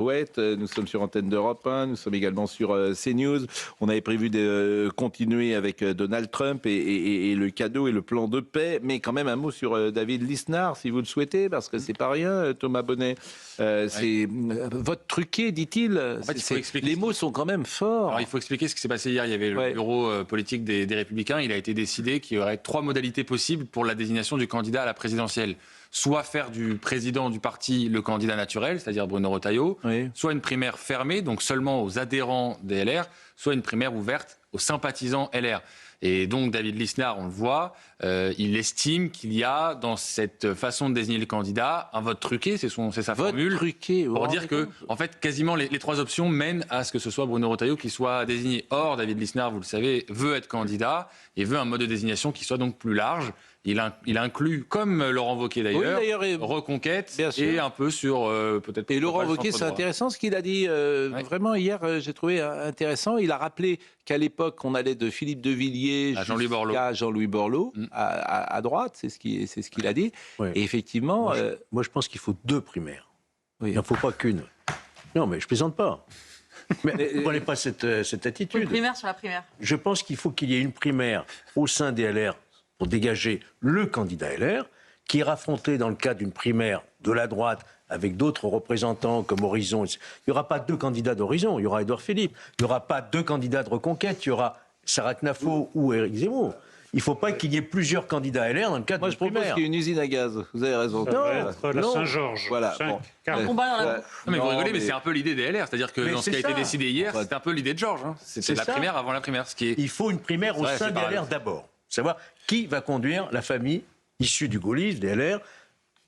Ouais, nous sommes sur Antenne d'Europe 1, nous sommes également sur CNews. On avait prévu de continuer avec Donald Trump et le cadeau et le plan de paix, mais quand même un mot sur David Lisnard, si vous le souhaitez, parce que c'est pas rien, Thomas Bonnet. C'est votre truqué, dit-il. En fait, il faut expliquer les mots sont quand même forts. Alors, il faut expliquer ce qui s'est passé hier. Il y avait le bureau politique des Républicains. Il a été décidé qu'il y aurait 3 modalités possibles pour la désignation du candidat à la présidentielle. Soit faire du président du parti le candidat naturel, c'est-à-dire Bruno Retailleau, soit une primaire fermée, donc seulement aux adhérents des LR, soit une primaire ouverte aux sympathisants LR. Et donc David Lisnard, on le voit, il estime qu'il y a dans cette façon de désigner le candidat un vote truqué, c'est sa formule, truqué, pour dire que en fait quasiment les 3 options mènent à ce que ce soit Bruno Retailleau qui soit désigné. Or David Lisnard, vous le savez, veut être candidat et veut un mode de désignation qui soit donc plus large. Il inclut, comme Laurent Wauquiez d'ailleurs, Reconquête et un peu sur peut-être... Et Laurent Wauquiez, c'est intéressant ce qu'il a dit. Vraiment, hier, j'ai trouvé intéressant. Il a rappelé qu'à l'époque, on allait de Philippe de Villiers à Jean-Louis Borloo, à droite, c'est ce qu'il a dit. Ouais. Et effectivement... Moi, je pense qu'il faut 2 primaires. Il n'en faut pas qu'une. Non, mais je plaisante pas. Mais ne prenez pas cette attitude. Une primaire sur la primaire. Je pense qu'il faut qu'il y ait une primaire au sein des LR pour dégager le candidat LR, qui ira affronter dans le cadre d'une primaire de la droite avec d'autres représentants comme Horizon. Il n'y aura pas 2 candidats d'Horizon, il y aura Édouard Philippe. Il n'y aura pas 2 candidats de Reconquête, il y aura Sarah Knafo ou Éric Zemmour. Il ne faut pas qu'il y ait plusieurs candidats LR dans le cadre d'une primaire. Moi, je propose qu'il y ait une usine à gaz. Vous avez raison. La Saint-Georges. Voilà. Un combat dans la boue. Non, mais vous rigolez, mais c'est un peu l'idée des LR. C'est-à-dire que dans ce qui a été décidé hier, c'était un peu l'idée de Georges. C'était la primaire avant la primaire. Il faut une primaire au sein des LR d'abord. Savoir qui va conduire la famille issue du gaullisme, des LR,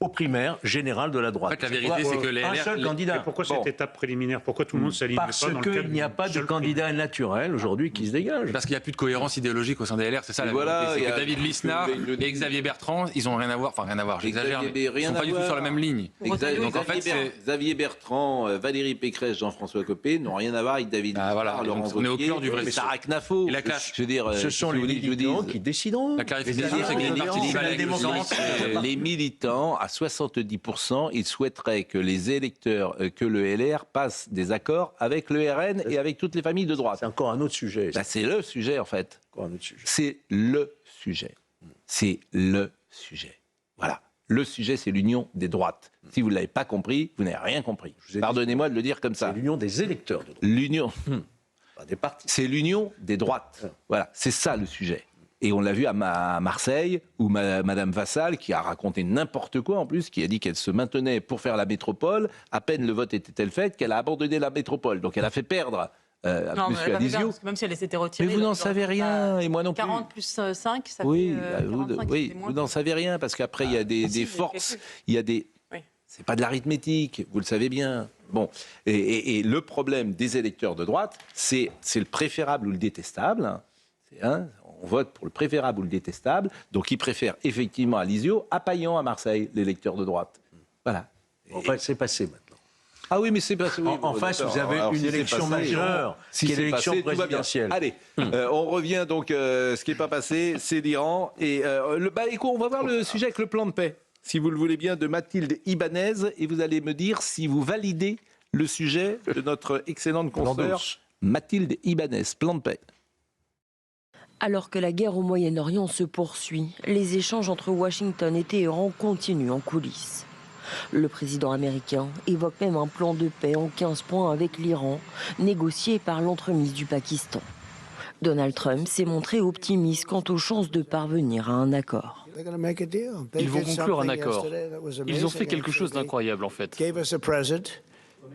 aux primaires générales de la droite. En fait, la vérité, c'est que les LR... Un seul candidat. Mais pourquoi cette étape préliminaire? Pourquoi tout le monde s'aligne pas dans le cadre? Parce qu'il n'y a pas de candidat naturel aujourd'hui qui se dégage. Parce qu'il n'y a plus de cohérence idéologique au sein des LR, c'est ça la vérité. C'est que David Lisnard et Xavier Bertrand, ils n'ont rien à voir. Enfin, rien à voir, j'exagère. Ils ne sont pas du tout sur la même ligne. Donc en fait, Xavier Bertrand, Valérie Pécresse, Jean-François Copé n'ont rien à voir avec David Lisnard. On est au cœur du vrai sujet. Sarah Knafo. Je veux dire, ce sont les militants qui décideront. La clarification, c'est que les militants, à 70%, ils souhaiteraient que les électeurs, que le LR passe des accords avec le RN et avec toutes les familles de droite. C'est encore un autre sujet. C'est le sujet, en fait. C'est le sujet. C'est le sujet. Voilà. Le sujet, c'est l'union des droites. Si vous ne l'avez pas compris, vous n'avez rien compris. Pardonnez-moi de le dire comme ça. C'est l'union des électeurs de droite. L'union. Pas des partis. C'est l'union des droites. Voilà. C'est ça le sujet. Et on l'a vu à Marseille, où Madame Vassal, qui a raconté n'importe quoi en plus, qui a dit qu'elle se maintenait pour faire la métropole, à peine le vote était-elle fait, qu'elle a abandonné la métropole. Donc elle a fait perdre M. Alizio. Même si elle s'était retirée. Mais vous n'en savez rien, et moi non plus. 40 plus 5, ça fait 45. Oui, vous n'en savez rien, parce qu'après, il y a des forces, il y a des... C'est pas de l'arithmétique, vous le savez bien. Bon, et le problème des électeurs de droite, c'est le préférable ou le détestable. On vote pour le préférable ou le détestable, donc ils préfèrent effectivement Alizio à Payan à Marseille, l'électeur de droite. Voilà. Enfin, c'est passé maintenant. Ah oui, mais c'est passé. Oui, en face, vous avez une élection majeure, qui est l'élection présidentielle. Allez, on revient donc, ce qui n'est pas passé, c'est l'Iran. Et écoute, on va voir le sujet avec le plan de paix, si vous le voulez bien, de Mathilde Ibanez, et vous allez me dire si vous validez le sujet de notre excellente consoeur Mathilde Ibanez, plan de paix. Alors que la guerre au Moyen-Orient se poursuit, les échanges entre Washington et Téhéran continuent en coulisses. Le président américain évoque même un plan de paix en 15 points avec l'Iran, négocié par l'entremise du Pakistan. Donald Trump s'est montré optimiste quant aux chances de parvenir à un accord. Ils vont conclure un accord. Ils ont fait quelque chose d'incroyable en fait.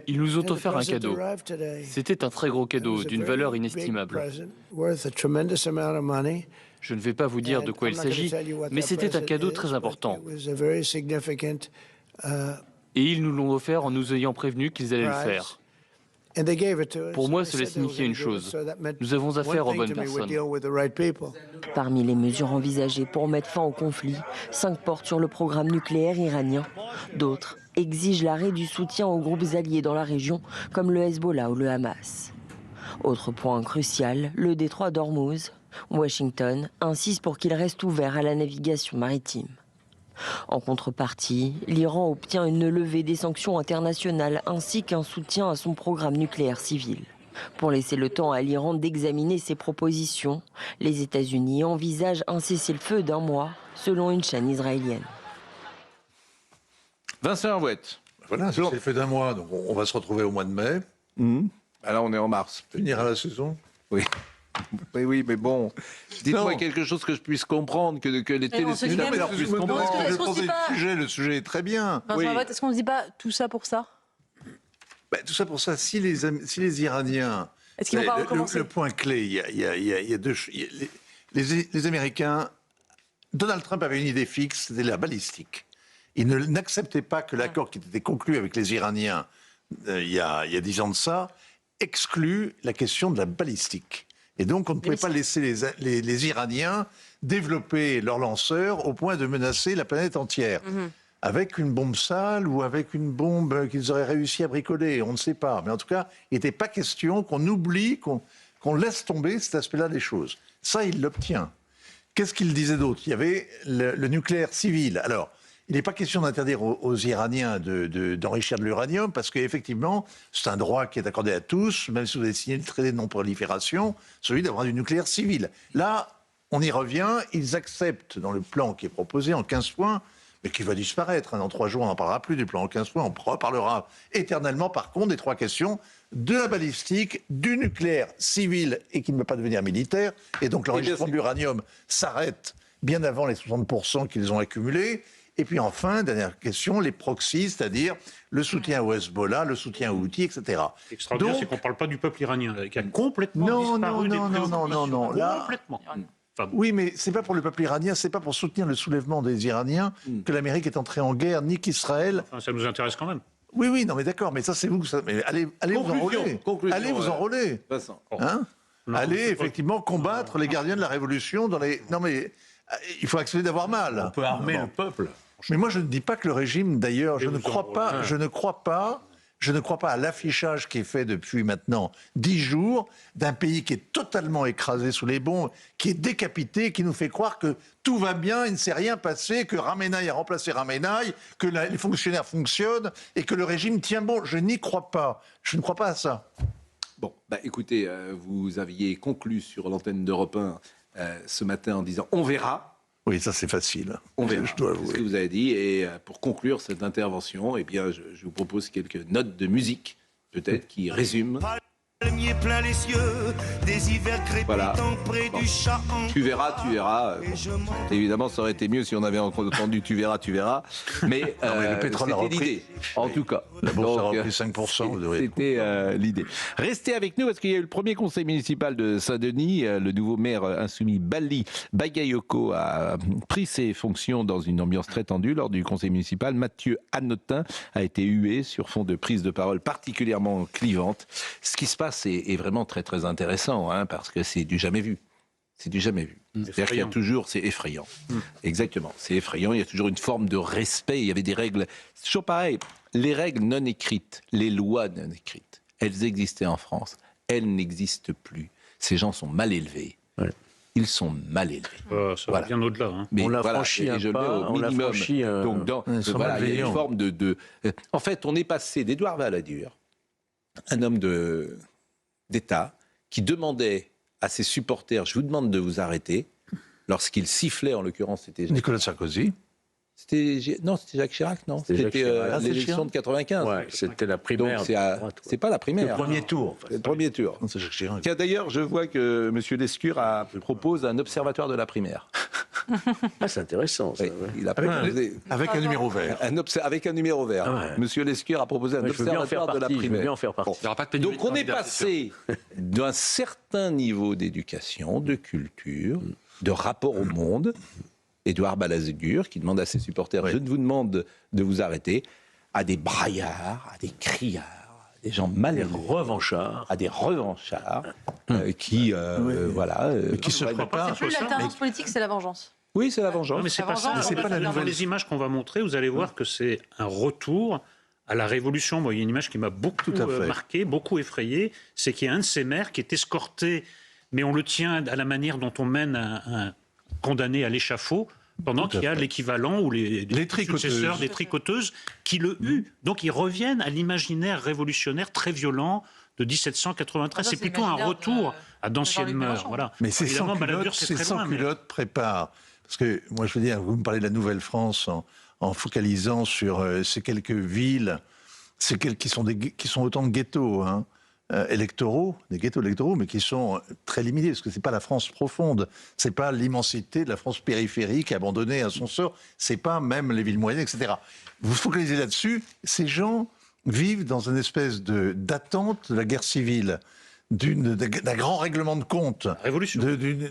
Ils nous ont offert un cadeau. C'était un très gros cadeau, d'une valeur inestimable. Je ne vais pas vous dire de quoi il s'agit, mais c'était un cadeau très important. Et ils nous l'ont offert en nous ayant prévenu qu'ils allaient le faire. Pour moi, cela signifiait une chose. Nous avons affaire aux bonnes personnes. Parmi les mesures envisagées pour mettre fin au conflit, 5 portent sur le programme nucléaire iranien. D'autres exigent l'arrêt du soutien aux groupes alliés dans la région, comme le Hezbollah ou le Hamas. Autre point crucial, le détroit d'Ormuz. Washington insiste pour qu'il reste ouvert à la navigation maritime. En contrepartie, l'Iran obtient une levée des sanctions internationales ainsi qu'un soutien à son programme nucléaire civil. Pour laisser le temps à l'Iran d'examiner ses propositions, les États-Unis envisagent un cessez-le-feu d'1 mois, selon une chaîne israélienne. Vincent Herouette. Voilà, c'est le fait d'1 mois, donc on va se retrouver au mois de mai. Alors on est en mars. Finir à la saison. Oui. Oui, mais bon, dites-moi quelque chose que je puisse comprendre, que les téléspectateurs puissent comprendre. Le sujet est très bien. Est-ce qu'on ne se dit pas tout ça pour ça? Tout ça pour ça, si les Iraniens... Est-ce qu'ils vont pas recommencer? Le point clé, il y a deux... Les Américains... Donald Trump avait une idée fixe, c'était la balistique. Il n'acceptait pas que l'accord qui était conclu avec les Iraniens il y a 10 ans de ça exclut la question de la balistique. Et donc, on ne pouvait pas laisser les Iraniens développer leurs lanceurs au point de menacer la planète entière. Avec une bombe sale ou avec une bombe qu'ils auraient réussi à bricoler, on ne sait pas. Mais en tout cas, il n'était pas question qu'on oublie, qu'on laisse tomber cet aspect-là des choses. Ça, il l'obtient. Qu'est-ce qu'il disait d'autre? Il y avait le nucléaire civil. Alors, il n'est pas question d'interdire aux Iraniens d'enrichir de l'uranium, parce qu'effectivement, c'est un droit qui est accordé à tous, même si vous avez signé le traité de non-prolifération, celui d'avoir du nucléaire civil. Là, on y revient, ils acceptent dans le plan qui est proposé en 15 points, mais qui va disparaître. Dans 3 jours, on n'en parlera plus du plan en 15 points, on reparlera éternellement, par contre, des 3 questions, de la balistique, du nucléaire civil et qui ne peut pas devenir militaire, et donc l'enrichissement de l'uranium s'arrête bien avant les 60% qu'ils ont accumulés. Et puis enfin, dernière question, les proxys, c'est-à-dire le soutien au Hezbollah, le soutien aux Houthis, etc. Extraordinaire, c'est qu'on ne parle pas du peuple iranien, qui a complètement disparu des préoccupations. Non. Là, complètement. Oui, mais c'est pas pour le peuple iranien, c'est pas pour soutenir le soulèvement des Iraniens que l'Amérique est entrée en guerre, ni qu'Israël. Enfin, ça nous intéresse quand même. Oui, non, mais d'accord, mais ça c'est vous. Mais allez vous enrôler. Allez vous enrôler. Allez effectivement combattre les gardiens de la révolution dans les. Non mais il faut accepter d'avoir mal. On peut armer le peuple. Mais moi, je ne dis pas que le régime, d'ailleurs, je ne crois pas à l'affichage qui est fait depuis maintenant 10 jours d'un pays qui est totalement écrasé sous les bombes, qui est décapité, qui nous fait croire que tout va bien, il ne s'est rien passé, que Ramenaï a remplacé Ramenaï, que les fonctionnaires fonctionnent et que le régime tient bon. Je n'y crois pas. Je ne crois pas à ça. Bon, écoutez, vous aviez conclu sur l'antenne d'Europe 1 ce matin en disant « on verra ». Oui, ça c'est facile. On verra. Je dois avouer. C'est ce que vous avez dit. Et pour conclure cette intervention, eh bien, je vous propose quelques notes de musique, peut-être, qui résument. Plein les cieux, des hivers crépitants près du Chahan. Tu verras. Évidemment, ça aurait été mieux si on avait entendu tu verras. Mais, le pétrole c'était l'idée, en tout cas. La bourse a repris 5%. C'était l'idée. Restez avec nous parce qu'il y a eu le premier conseil municipal de Saint-Denis. Le nouveau maire insoumis Bali Bagayoko a pris ses fonctions dans une ambiance très tendue. Lors du conseil municipal, Mathieu Hanotin a été hué sur fond de prise de parole particulièrement clivante. Ce qui se passe est vraiment très très intéressant, parce que c'est du jamais vu. C'est du jamais vu. C'est-à-dire qu'il y a toujours, c'est effrayant. Exactement, c'est effrayant. Il y a toujours une forme de respect. Il y avait des règles. C'est toujours pareil. Les règles non écrites, les lois non écrites, elles existaient en France. Elles n'existent plus. Ces gens sont mal élevés. Ouais. Ils sont mal élevés. Ça va bien au-delà. Mais on l'a franchi un pas, on l'a franchi. Donc, il y a une forme de. En fait, on est passé d'Édouard Balladur, un homme d'État qui demandait à ses supporters, je vous demande de vous arrêter, lorsqu'il sifflait, en l'occurrence, c'était Nicolas Sarkozy. C'était Jacques Chirac, non? C'était l'élection de 95. Ouais, c'était la primaire. C'est pas la primaire. Le premier tour. Le premier tour. C'est Jacques Chirac. D'ailleurs, je vois que M. Lescure propose un observatoire de la primaire. C'est intéressant, ça. Oui, il a proposé... Avec un numéro vert. Avec un numéro vert. M. Lescure a proposé un observatoire de la primaire. Je veux bien en faire partie. Bon. Donc on est passé d'un certain niveau d'éducation, de culture, de rapport au monde, Édouard Balladur, qui demande à ses supporters, je vous demande de vous arrêter, à des braillards, à des criards, des gens mal élevés, revanchards, à des revanchards, qui se préparent. C'est plus l'alternance politique, c'est la vengeance. Oui, c'est la vengeance. Non, mais c'est pas ça. Dans les images qu'on va montrer, vous allez voir que c'est un retour à la Révolution. Moi, il y a une image qui m'a beaucoup marqué, beaucoup effrayé, c'est qu'il y a un de ces maires qui est escorté, mais on le tient à la manière dont on mène un condamné à l'échafaud, pendant qu'il y a l'équivalent ou les successeurs des tricoteuses qui le huent. Donc ils reviennent à l'imaginaire révolutionnaire très violent de 1793. C'est plutôt un retour à d'anciennes mœurs. Voilà. Mais ces sans-culottes préparent. Parce que moi, je veux dire, vous me parlez de la Nouvelle-France en focalisant sur ces quelques villes, qui sont autant de ghettos, hein, électoraux, des ghettos électoraux, mais qui sont très limités, parce que c'est pas la France profonde, c'est pas l'immensité de la France périphérique abandonnée à son sort, c'est pas même les villes moyennes, etc. Vous focalisez là-dessus, ces gens vivent dans une espèce d'attente de la guerre civile, d'un grand règlement de compte,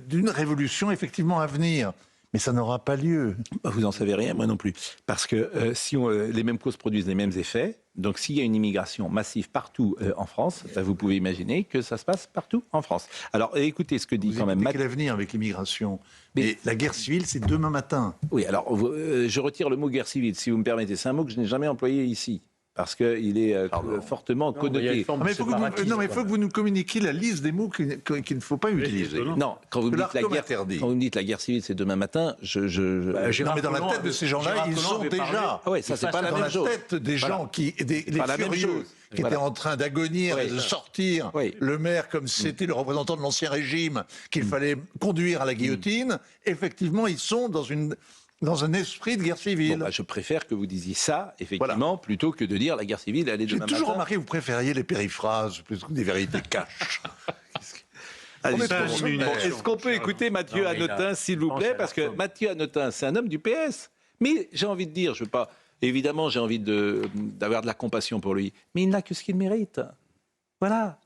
d'une révolution effectivement à venir. Mais ça n'aura pas lieu. Vous n'en savez rien, moi non plus. Parce que si les mêmes causes produisent les mêmes effets, donc s'il y a une immigration massive partout en France, vous pouvez imaginer que ça se passe partout en France. Alors écoutez ce que dit quand même... Quel avenir avec l'immigration? Mais la guerre civile, c'est demain matin. Oui, alors je retire le mot guerre civile, si vous me permettez. C'est un mot que je n'ai jamais employé ici. Parce qu'il est fortement connoté. Il faut que vous nous communiquiez la liste des mots qu'il ne faut pas utiliser. Non, quand vous me dites la guerre civile, c'est demain matin, mais dans la tête de ces gens-là, ils sont déjà. Oui, ça c'est pas la même chose. Dans la tête des gens les furieux qui étaient en train d'agonir et de sortir le maire comme si c'était le représentant de l'ancien régime qu'il fallait conduire à la guillotine, effectivement, ils sont dans un esprit de guerre civile. Bon, je préfère que vous disiez ça, effectivement, plutôt que de dire la guerre civile, elle est demain matin. J'ai toujours remarqué que vous préfériez les périphrases plutôt que des vérités cash. Est-ce qu'on peut écouter Mathieu Hanotin, s'il vous plaît? Parce que Mathieu Hanotin, c'est un homme du PS. Mais j'ai envie de dire, évidemment, j'ai envie d'avoir de la compassion pour lui. Mais il n'a que ce qu'il mérite. Voilà.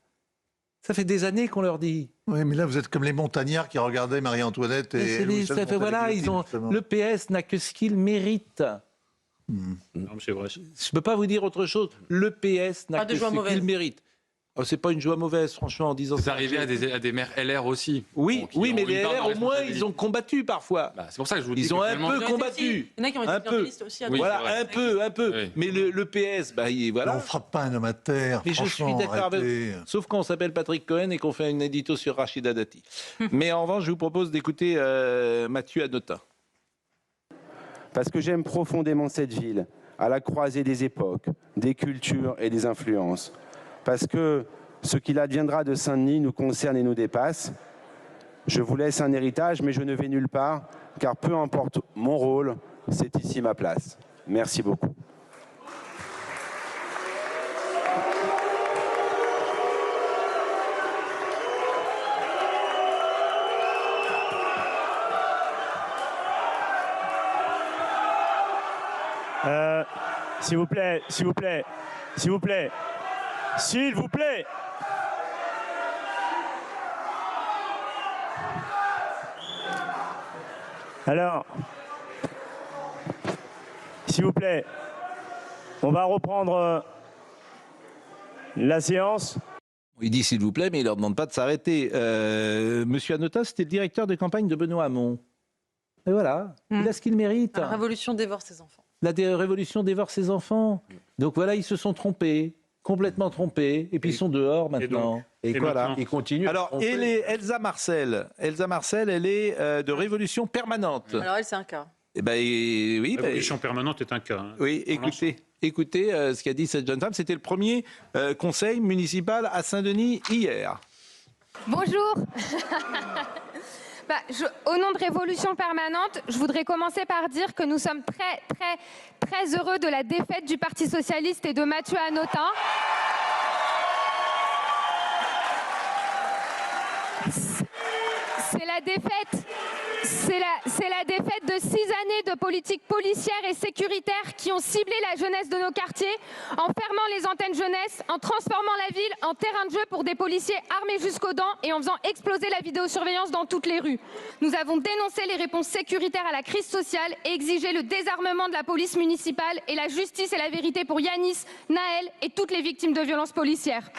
Ça fait des années qu'on leur dit. Oui, mais là, vous êtes comme les montagnards qui regardaient Marie-Antoinette et... Le PS n'a que ce qu'il mérite. Non, c'est vrai. Je ne peux pas vous dire autre chose. Le PS n'a que ce qu'il mérite. Oh, c'est pas une joie mauvaise, franchement, en disant ça. C'est arrivé à des maires LR aussi. Oui, mais les LR, au moins, ils ont combattu parfois. C'est pour ça que je vous dis. Ils ont un peu combattu. Il y en a qui ont été en liste aussi. Voilà, un peu. Oui. Mais le PS, voilà. On ne frappe pas un homme à terre. Mais je suis d'accord avec vous. Sauf quand on s'appelle Patrick Cohen et qu'on fait une édito sur Rachida Dati. Mais en revanche, je vous propose d'écouter Mathieu Hanotin. Parce que j'aime profondément cette ville, à la croisée des époques, des cultures et des influences. Parce que ce qu'il adviendra de Saint-Denis nous concerne et nous dépasse. Je vous laisse un héritage, mais je ne vais nulle part, car peu importe mon rôle, c'est ici ma place. Merci beaucoup. S'il vous plaît, s'il vous plaît, s'il vous plaît, s'il vous plaît. Alors, s'il vous plaît, on va reprendre la séance. Il dit s'il vous plaît, mais il ne leur demande pas de s'arrêter. Monsieur Hanotin, c'était le directeur de campagne de Benoît Hamon. Et voilà, il a ce qu'il mérite. La révolution dévore ses enfants. La révolution dévore ses enfants. Donc voilà, ils se sont trompés, complètement trompés, et puis ils sont dehors maintenant. Et voilà, ils continuent. Alors, Elsa Marcel, elle est de Révolution Permanente. Alors elle, c'est un cas. Eh ben, oui, Révolution Permanente est un cas. Hein. Oui, écoutez ce qu'a dit cette jeune femme. C'était le premier conseil municipal à Saint-Denis hier. Bonjour. Au nom de Révolution Permanente, je voudrais commencer par dire que nous sommes très heureux de la défaite du Parti Socialiste et de Mathieu Hanotin. C'est la défaite de 6 années de politique policière et sécuritaire qui ont ciblé la jeunesse de nos quartiers en fermant les antennes jeunesse, en transformant la ville en terrain de jeu pour des policiers armés jusqu'aux dents et en faisant exploser la vidéosurveillance dans toutes les rues. Nous avons dénoncé les réponses sécuritaires à la crise sociale et exigé le désarmement de la police municipale et la justice et la vérité pour Yanis, Naël et toutes les victimes de violences policières.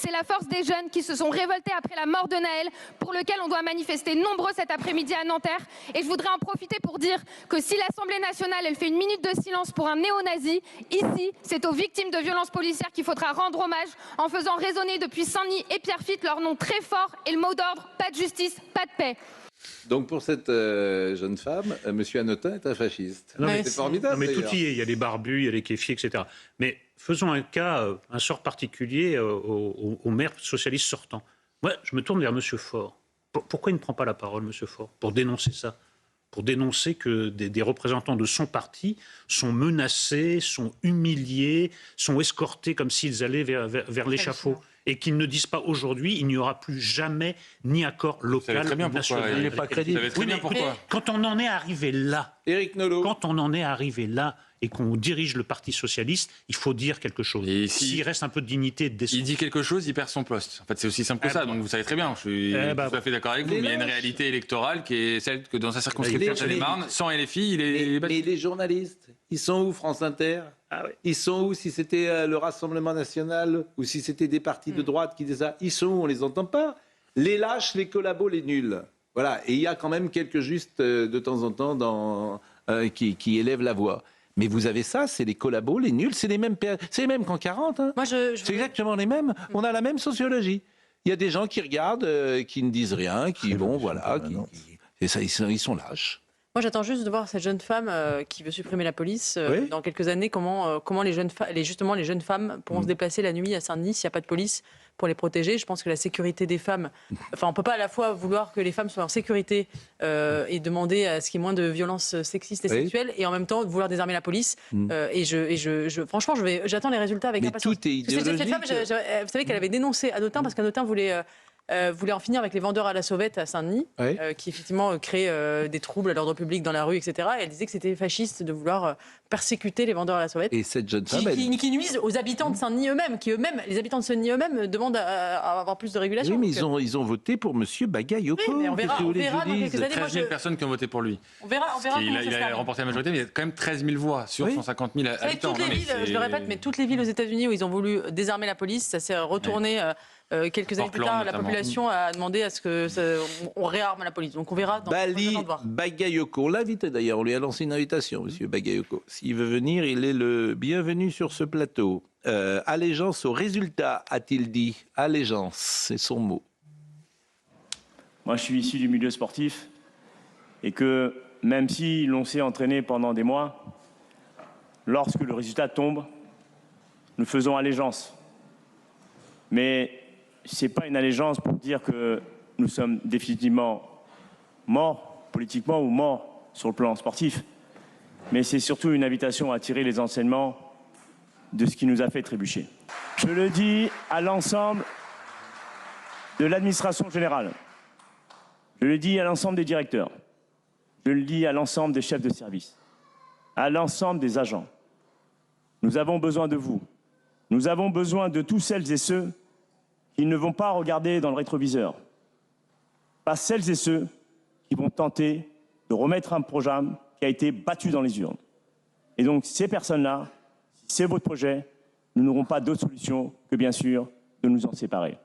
c'est la force des jeunes qui se sont révoltés après la mort de Naël, pour lequel on doit manifester nombreux cet après-midi à Nanterre. Et je voudrais en profiter pour dire que si l'Assemblée nationale, elle fait une minute de silence pour un néo-nazi, ici, c'est aux victimes de violences policières qu'il faudra rendre hommage en faisant résonner depuis Saint-Denis et Pierrefitte leur nom très fort et le mot d'ordre, pas de justice, pas de paix. Donc pour cette jeune femme, M. Hanotin est un fasciste. Non, mais c'est formidable. Non, mais tout d'ailleurs. y est. Il y a les barbus, il y a les kéfiers, etc. Mais faisons un sort particulier au maire socialiste sortant. Moi, je me tourne vers M. Faure. Pourquoi il ne prend pas la parole, M. Faure, pour dénoncer ça? Pour dénoncer que des représentants de son parti sont menacés, sont humiliés, sont escortés comme s'ils allaient vers l'échafaud. Et qu'ils ne disent pas aujourd'hui, il n'y aura plus jamais ni accord local ou national. Il n'est pas crédible. Oui, mais quand on en est arrivé là, Éric Nolot. Quand on en est arrivé là et qu'on dirige le Parti socialiste, il faut dire quelque chose. Et s'il reste un peu de dignité et de décence. Il dit quelque chose, il perd son poste. En fait, c'est aussi simple que ça. Donc vous savez très bien, je suis tout à fait d'accord avec vous, mais il y a une réalité électorale qui est celle que dans sa circonscription Seine-et-Marne, sans LFI, il est... Mais les journalistes, ils sont où, France Inter? Ils sont où si c'était le Rassemblement National ou si c'était des partis de droite qui disaient ça? Ils sont où? On les entend pas. Les lâches, les collabos, les nuls. Voilà. Et il y a quand même quelques justes de temps en temps qui élèvent la voix. Mais vous avez ça, c'est les collabos, les nuls, c'est les mêmes qu'en 40. Hein. C'est exactement les mêmes. On a la même sociologie. Il y a des gens qui regardent, qui ne disent rien, qui et ça, ils sont lâches. Moi, j'attends juste de voir cette jeune femme qui veut supprimer la police dans quelques années. Comment les jeunes femmes pourront se déplacer la nuit à Saint-Denis s'il n'y a pas de police pour les protéger. Je pense que la sécurité des femmes... Enfin, on ne peut pas à la fois vouloir que les femmes soient en sécurité et demander à ce qu'il y ait moins de violences sexistes et sexuelles et en même temps vouloir désarmer la police. Franchement, j'attends les résultats avec impatience. Tout est idéologique. Cette femme, vous savez qu'elle avait dénoncé Hanotin parce qu'Hanotin voulait en finir avec les vendeurs à la sauvette à Saint-Denis, qui effectivement créent des troubles à l'ordre public dans la rue, etc. Et elle disait que c'était fasciste de vouloir persécuter les vendeurs à la sauvette. Et cette jeune femme, qui nuisent aux habitants de Saint-Denis eux-mêmes, les habitants de Saint-Denis eux-mêmes demandent à avoir plus de régulation. Oui, mais ils ont voté pour M. Bagayoko. Oui, mais on verra dans quelques années. 13 000 personnes qui ont voté pour lui. On verra il a remporté la majorité, mais il y a quand même 13 000 voix sur 150 000 habitants. Toutes les villes, je le répète, mais toutes les villes aux États-Unis où ils ont voulu désarmer la police, ça s'est retourné. Quelques années plus tard, la population a demandé à ce qu'on réarme la police. Donc on verra dans Bali Bagayoko, on l'a invité d'ailleurs, on lui a lancé une invitation, M. Bagayoko. S'il veut venir, il est le bienvenu sur ce plateau. Allégeance au résultat, a-t-il dit. Allégeance, c'est son mot. Moi, je suis issu du milieu sportif et que même si l'on s'est entraîné pendant des mois, lorsque le résultat tombe, nous faisons allégeance. Mais ce n'est pas une allégeance pour dire que nous sommes définitivement morts politiquement ou morts sur le plan sportif. Mais c'est surtout une invitation à tirer les enseignements de ce qui nous a fait trébucher. Je le dis à l'ensemble de l'administration générale. Je le dis à l'ensemble des directeurs. Je le dis à l'ensemble des chefs de service. À l'ensemble des agents. Nous avons besoin de vous. Nous avons besoin de tous celles et ceux qui ne vont pas regarder dans le rétroviseur. Pas celles et ceux qui vont tenter de remettre un programme qui a été battu dans les urnes. Et donc, ces personnes-là, si c'est votre projet, nous n'aurons pas d'autre solution que, bien sûr, de nous en séparer.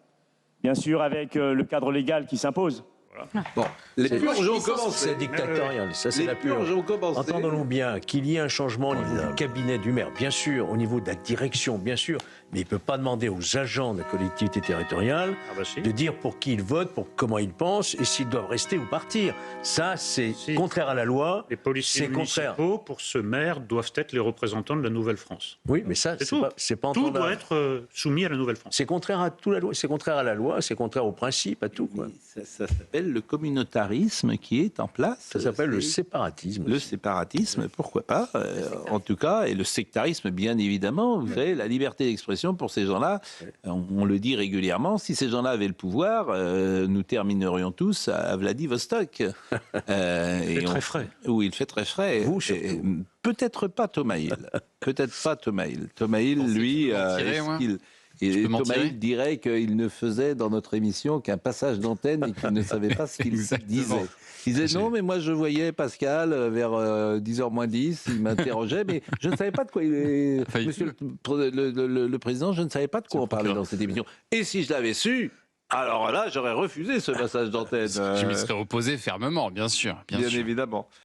Bien sûr, avec le cadre légal qui s'impose. Voilà. Bon, les purges ont commencé. C'est dictatorial, ça c'est la purge. Entendons-nous bien, qu'il y ait un changement au niveau du cabinet du maire, bien sûr, au niveau de la direction, bien sûr, mais il ne peut pas demander aux agents de la collectivité territoriale de dire pour qui ils votent, pour comment ils pensent et s'ils doivent rester ou partir. Ça, c'est contraire à la loi. Les policiers municipaux, pour ce maire, doivent être les représentants de la Nouvelle-France. Oui, mais ça, c'est pas tout doit être soumis à la Nouvelle-France. C'est contraire à toute la loi, c'est contraire à la loi, c'est contraire aux principes, à tout. Quoi. Ça s'appelle le communautarisme qui est en place. Ça s'appelle le séparatisme. Le séparatisme, pourquoi pas, en tout cas, et le sectarisme, bien évidemment. Vous savez, la liberté d'expression pour ces gens-là, on le dit régulièrement, si ces gens-là avaient le pouvoir, nous terminerions tous à Vladivostok. Il fait très frais. Oui, il fait très frais. Vous, peut-être pas Thomas Hill. Peut-être pas Thomas Hill. Thomas Hill, lui, Et Thomas Hill dirait qu'il ne faisait dans notre émission qu'un passage d'antenne et qu'il ne savait pas ce qu'il disait. Il disait non, mais moi je voyais Pascal vers 10h moins 10, il m'interrogeait, mais je ne savais pas de quoi il est. Monsieur le Président, je ne savais pas de quoi on parlait dans cette émission. Et si je l'avais su, alors là, j'aurais refusé ce passage d'antenne. Je m'y serais opposé fermement, bien sûr. Bien évidemment.